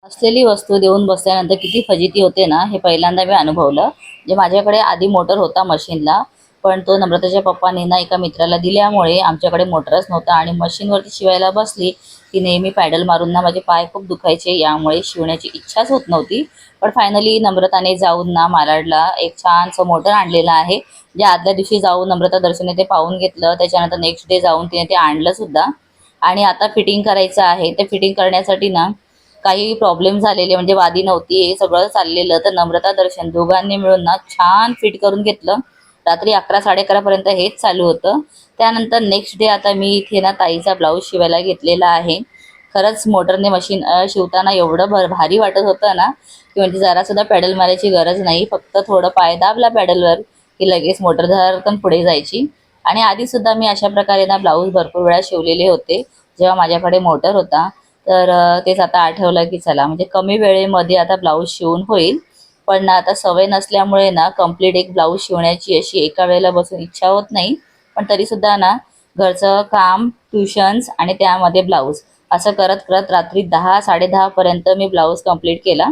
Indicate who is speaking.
Speaker 1: असलेली वस्तू देऊन बसल्यानंतर किती फजिती होते ना, हे पहिल्यांदा मी अनुभवलं. म्हणजे माझ्याकडे आधी मोटर होता मशीनला, पण तो नम्रताच्या पप्पांनी ना एका मित्राला दिल्यामुळे आमच्याकडे मोटरच नव्हता आणि मशीनवरती शिवायला बसली की नेहमी पॅडल मारून ना माझे पाय खूप दुखायचे. यामुळे शिवण्याची इच्छाच होत नव्हती. पण फायनली नम्रताने जाऊन ना मालाडला एक छानसं मोटर आणलेलं आहे. जे आदल्या दिवशी जाऊन नम्रता दर्शनने ते पाहून घेतलं. त्याच्यानंतर नेक्स्ट डे जाऊन तिने ते आणलं सुद्धा. आणि आता फिटिंग करायचं आहे. ते फिटिंग करण्यासाठी ना काही प्रॉब्लेम झालेले, म्हणजे वादी नव्हती, हे सगळं चाललेलं. तर नम्रता दर्शन दोघांनी मिळून ना छान फिट करून घेतलं. रात्री 11-11:30 पर्यंत हेच चालू होतं. त्यानंतर नेक्स्ट डे आता मी इथे ना ताईचा ब्लाऊज शिवायला घेतलेला आहे. खरंच मोटरने मशीन शिवताना एवढं भारी वाटत होतं ना, की म्हणजे जरासुद्धा पेडल मारायची गरज नाही. फक्त थोडं पाय दाबला पेडलवर की लगेच मोटर धडकन पुढे जायची. आणि आधीसुद्धा मी अशा प्रकारे ना ब्लाऊज भरपूर वेळा शिवलेले होते, जेव्हा माझ्याकडे मोटर होता. तर तेच आता आठवलं की चला म्हणजे कमी वेळेमध्ये आता ब्लाऊज शिवून होईल. पण ना आता सवय नसल्यामुळे ना कंप्लीट एक ब्लाऊज शिवण्याची अशी एका वेळेला बसून इच्छा होत नाही. पण तरीसुद्धा ना घरचं काम, ट्युशन्स आणि त्यामध्ये ब्लाऊज असं करत करत रात्री 10-10:30 पर्यंत मी ब्लाऊज कंप्लीट केला.